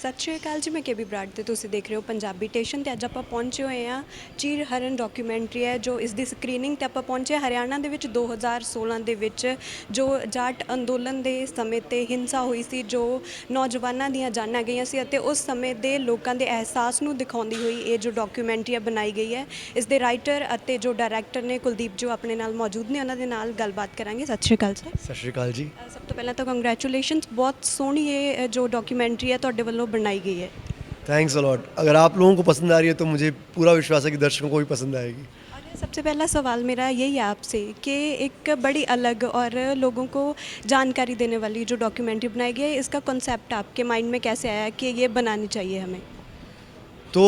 ਸਤਿ ਸ਼੍ਰੀ ਅਕਾਲ ਜੀ। ਮੈਂ ਕੇਬੀ ਬਰਾੜ ਤੇ ਤੁਸੀਂ ਦੇਖ ਰਹੇ ਹੋ ਪੰਜਾਬੀ ਟੇਸ਼ਨ ਤੇ ਅੱਜ ਆਪਾਂ ਪਹੁੰਚੇ ਹੋਏ ਹਾਂ। ਚੀਰ ਹਰਨ ਡਾਕੂਮੈਂਟਰੀ ਹੈ ਜੋ ਇਸ ਦੀ ਸਕਰੀਨਿੰਗ ਤੇ ਆਪਾਂ ਪਹੁੰਚੇ ਹਰਿਆਣਾ ਦੇ ਵਿੱਚ 2016 ਦੇ ਵਿੱਚ ਜੋ ਜਾਟ ਅੰਦੋਲਨ ਦੇ ਸਮੇਂ ਤੇ ਹਿੰਸਾ ਹੋਈ ਸੀ, ਜੋ ਨੌਜਵਾਨਾਂ ਦੀਆਂ ਜਾਨਾਂ ਗਈਆਂ ਸੀ ਅਤੇ ਉਸ ਸਮੇਂ ਦੇ ਲੋਕਾਂ ਦੇ ਅਹਿਸਾਸ ਨੂੰ ਦਿਖਾਉਂਦੀ ਹੋਈ ਇਹ ਜੋ ਡਾਕੂਮੈਂਟਰੀ ਹੈ ਬਣਾਈ ਗਈ ਹੈ। ਇਸ ਦੇ ਰਾਈਟਰ ਅਤੇ ਜੋ ਡਾਇਰੈਕਟਰ ਨੇ ਕੁਲਦੀਪ ਜੋ ਆਪਣੇ ਨਾਲ ਮੌਜੂਦ ਨੇ, ਉਹਨਾਂ ਦੇ ਨਾਲ ਗੱਲਬਾਤ ਕਰਾਂਗੇ। ਸਤਿ ਸ਼੍ਰੀ ਅਕਾਲ ਸਰ। ਸਤਿ ਸ਼੍ਰੀ ਅਕਾਲ ਜੀ। ਸਭ ਤੋਂ ਪਹਿਲਾਂ ਤਾਂ ਕੰਗ੍ਰੈਚੁਲੇਸ਼ਨਸ, ਬਹੁਤ ਸੋਹਣੀ ਇਹ ਜੋ ਡਾਕੂਮੈਂਟਰੀ ਹੈ ਤੁਹਾਡੇ ਵੱਲੋਂ बनाई गई है। Thanks a lot. अगर आप लोगों को पसंद आ रही है तो मुझे पूरा विश्वास है कि दर्शकों को भी पसंद आएगी। और सबसे पहला सवाल मेरा यही है आपसे कि एक बड़ी अलग और लोगों को जानकारी देने वाली जो डॉक्यूमेंट्री बनाई गई है, इसका कॉन्सेप्ट आपके माइंड में कैसे आया कि ये बनानी चाहिए हमें? तो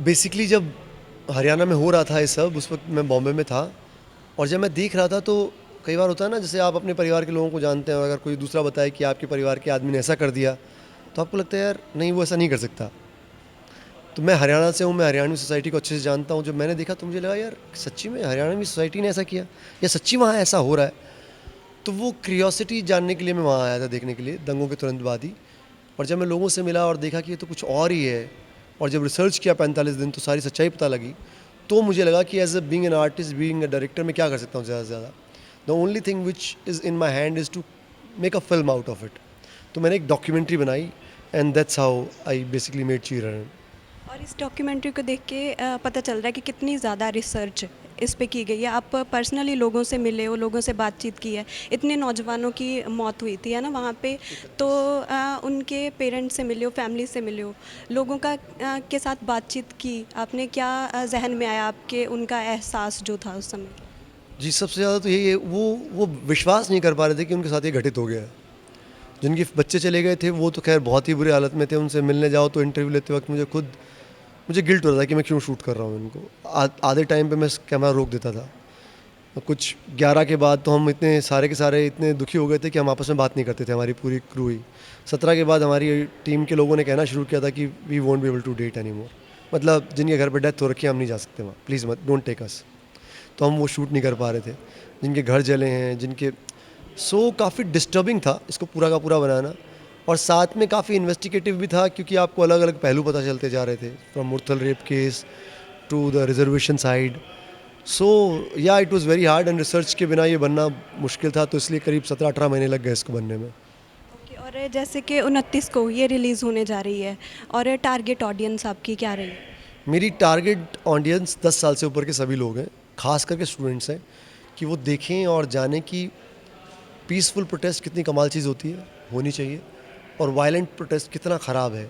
बेसिकली जब हरियाणा में हो रहा था ये सब, उस वक्त मैं बॉम्बे में था और जब मैं देख रहा था तो कई बार होता है ना, जैसे आप अपने परिवार के लोगों को जानते हैं और अगर कोई दूसरा बताए कि आपके परिवार के आदमी ने ऐसा कर दिया तो आपको लगता है यार नहीं, वो ऐसा नहीं कर सकता। तो मैं हरियाणा से हूँ, मैं हरियाणवी सोसाइटी को अच्छे से जानता हूँ। जब मैंने देखा तो मुझे लगा यार सच्ची में हरियाणवी सोसाइटी ने ऐसा किया या सच्ची वहाँ ऐसा हो रहा है। तो वो क्यूरियोसिटी जानने के लिए मैं वहाँ आया था, देखने के लिए, दंगों के तुरंत बाद ही। और जब मैं लोगों से मिला और देखा कि ये तो कुछ और ही है, और जब रिसर्च किया 45 दिन तो सारी सच्चाई पता लगी, तो मुझे लगा कि as a being an artist, being a director, मैं क्या कर सकता हूँ ज़्यादा से ज़्यादा। The only thing which is in my hand is to make a film out of it. तो मैंने एक डॉक्यूमेंट्री बनाई and that's how I basically made चीरन। और इस डॉक्यूमेंट्री को देख के पता चल रहा है कि कितनी ज़्यादा रिसर्च इस पे की गई है। आप पर्सनली लोगों से मिले हो, लोगों से बातचीत की है। इतने नौजवानों की मौत हुई थी, है ना, वहाँ पे। तो उनके पेरेंट्स से मिले हो, फैमिली से मिले हो, लोगों का के साथ बातचीत की आपने, क्या जहन में आया आपके, उनका एहसास जो था उस समय? जी, सबसे ज़्यादा तो यही है, वो विश्वास नहीं कर पा रहे थे कि उनके साथ ये घटित हो गया है। जिनके बच्चे चले गए थे वो तो खैर बहुत ही बुरी हालत में थे, उनसे मिलने जाओ तो इंटरव्यू लेते वक्त मुझे गिल्ट हो रहा था कि मैं क्यों शूट कर रहा हूँ इनको। आधे टाइम पे मैं कैमरा रोक देता था। और कुछ 11 के बाद तो हम इतने सारे के सारे इतने दुखी हो गए थे कि हम आपस में बात नहीं करते थे, हमारी पूरी क्रू ही। 17 के बाद हमारी टीम के लोगों ने कहना शुरू किया था कि we won't be able to date any more. मतलब जिनके घर पर डेथ हो रखी है हम नहीं जा सकते वहाँ, प्लीज़ मत, डोंट टेक अस। तो हम वो शूट नहीं कर पा रहे थे, जिनके घर जले हैं, जिनके। सो काफ़ी डिस्टर्बिंग था इसको पूरा का पूरा बनाना। और साथ में काफ़ी इन्वेस्टिगेटिव भी था क्योंकि आपको अलग अलग पहलू पता चलते जा रहे थे, from Murthal rape case to the reservation side. So yeah it was very hard and research के बिना ये बनना मुश्किल था, तो इसलिए करीब 17-18 महीने लग गए इसको बनने में। ओके। और जैसे कि 29 को ये रिलीज़ होने जा रही है, और टारगेट ऑडियंस आपकी क्या रही है? मेरी टारगेट ऑडियंस 10 साल से ऊपर के सभी लोग हैं, खास करके स्टूडेंट्स हैं, कि वो देखें और जानें कि पीसफुल प्रोटेस्ट कितनी कमाल चीज़ होती है, होनी चाहिए, और वायलेंट प्रोटेस्ट कितना ख़राब है।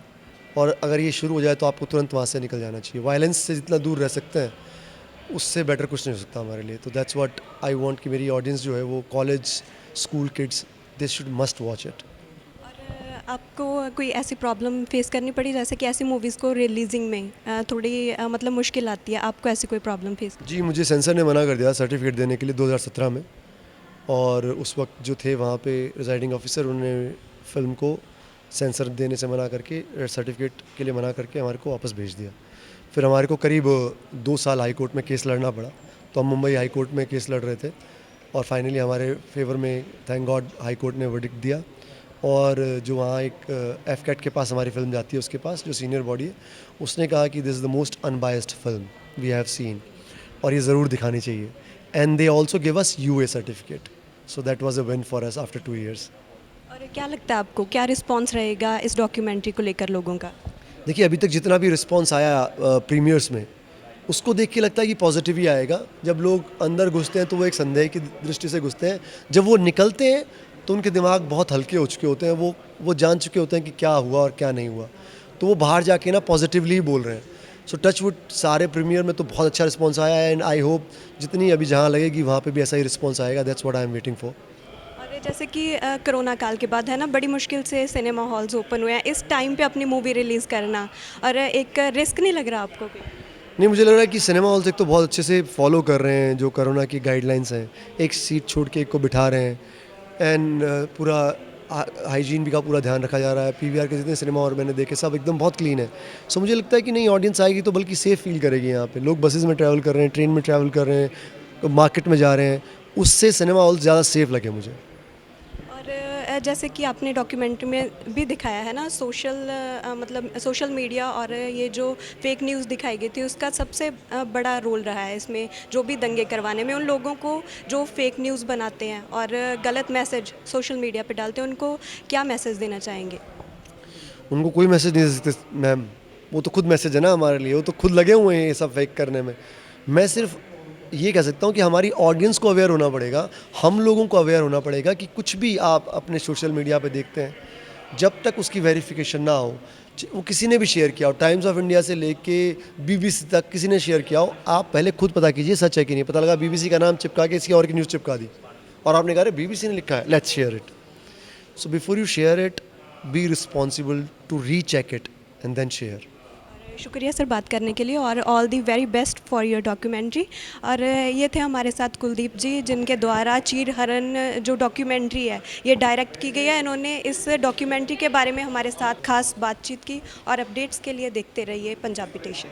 और अगर ये शुरू हो जाए तो आपको तुरंत वहाँ से निकल जाना चाहिए। वायलेंस से जितना दूर रह सकते हैं उससे बेटर कुछ नहीं हो सकता हमारे लिए। तो दैट्स व्हाट आई वांट कि मेरी ऑडियंस जो है वो college, school kids, they should must watch it. और आपको कोई ऐसी प्रॉब्लम फेस करनी पड़ी जैसे कि ऐसी मूवीज़ को रिलीजिंग में थोड़ी मतलब मुश्किल आती है, आपको ऐसी कोई प्रॉब्लम फेस? जी, मुझे सेंसर ने मना कर दिया सर्टिफिकेट देने के लिए 2017 में। और उस वक्त जो थे वहाँ पे रिजाइडिंग ऑफिसर, उन्होंने फ़िल्म को सेंसर देने से मना करके, सर्टिफिकेट के लिए मना करके हमारे को वापस भेज दिया। फिर हमारे को करीब 2 साल हाई कोर्ट में केस लड़ना पड़ा। तो हम मुंबई हाई कोर्ट में केस लड़ रहे थे और फाइनली हमारे फेवर में थैंक गॉड हाई कोर्ट ने वर्डिक्ट दिया। और जो वहाँ एक एफ कैट के पास हमारी फिल्म जाती है, उसके पास जो सीनियर बॉडी है, उसने कहा कि this is the most unbiased film we have seen और ये ज़रूर दिखानी चाहिए। And they also give us UA certificate. So that was a win for us after 2 years। और क्या लगता है आपको, क्या रिस्पॉन्स रहेगा इस डॉक्यूमेंट्री को लेकर लोगों का? देखिए, अभी तक जितना भी रिस्पांस आया प्रीमियर्स में, उसको देख के लगता है कि पॉजिटिव ही आएगा। जब लोग अंदर घुसते हैं तो वो एक संदेह की दृष्टि से घुसते हैं, जब वो निकलते हैं तो उनके दिमाग बहुत हल्के हो चुके होते हैं, वो जान चुके होते हैं कि क्या हुआ और क्या नहीं हुआ। तो वो बाहर जाके ना पॉजिटिवली ही बोल रहे हैं। सो टच वुड, सारे प्रीमियर में तो बहुत अच्छा रिस्पॉन्स आया है एंड आई होप जितनी अभी जहाँ लगेगी वहाँ पे भी ऐसा ही रिस्पॉन्स आएगा। That's what I am waiting for. और जैसे कि कोरोना काल के बाद, है ना, बड़ी मुश्किल से सिनेमा हॉल्स ओपन हुए हैं, इस टाइम पे अपनी मूवी रिलीज़ करना, और एक रिस्क नहीं लग रहा आपको भी? नहीं, मुझे लग रहा है कि सिनेमा हॉल्स एक तो बहुत अच्छे से फॉलो कर रहे हैं जो कोरोना की गाइडलाइंस हैं। एक सीट छोड़ के एक को बिठा रहे हैं एंड पूरा हाइजीन भी का पूरा ध्यान रखा जा रहा है। पीवीआर के जितने सिनेमा और मैंने देखे सब एकदम बहुत क्लीन है। सो मुझे लगता है कि नहीं, ऑडियंस आएगी तो बल्कि सेफ़ फील करेगी। यहाँ पे लोग बसेस में ट्रैवल कर रहे हैं, ट्रेन में ट्रैवल कर रहे हैं, मार्केट में जा रहे हैं, उससे सिनेमा हॉल ज़्यादा सेफ़ लगे मुझे। और जैसे कि आपने डॉक्यूमेंट्री में भी दिखाया है ना, मतलब सोशल मीडिया और ये जो फेक न्यूज़ दिखाई गई थी उसका सबसे बड़ा रोल रहा है इसमें, जो भी दंगे करवाने में। उन लोगों को जो फेक न्यूज़ बनाते हैं और गलत मैसेज सोशल मीडिया पे डालते हैं, उनको क्या मैसेज देना चाहेंगे? उनको कोई मैसेज नहीं दे सकते मैम, वो तो खुद मैसेज है ना हमारे लिए, वो तो खुद लगे हुए हैं ये सब फेक करने में। मैं सिर्फ ये कह सकता हूँ कि हमारी ऑडियंस को अवेयर होना पड़ेगा, हम लोगों को अवेयर होना पड़ेगा कि कुछ भी आप अपने सोशल मीडिया पे देखते हैं, जब तक उसकी वेरिफिकेशन ना हो, वो किसी ने भी शेयर किया हो, टाइम्स ऑफ इंडिया से लेके बीबीसी तक किसी ने शेयर किया हो, आप पहले खुद पता कीजिए सच है कि नहीं। पता लगा बीबीसी का नाम चिपका के इसकी और की न्यूज़ चिपका दी और आपने कहा बीबीसी ने लिखा है, let's share it. So before you share it, be responsible to recheck it and then share. शुक्रिया सर बात करने के लिए, और all the very best for your documentary. और ये थे हमारे साथ कुलदीप जी, जिनके द्वारा चीर हरण जो डॉक्यूमेंट्री है ये डायरेक्ट की गई है। इन्होंने इस डॉक्यूमेंट्री के बारे में हमारे साथ खास बातचीत की। और अपडेट्स के लिए देखते रहिए पंजाबी टेशन।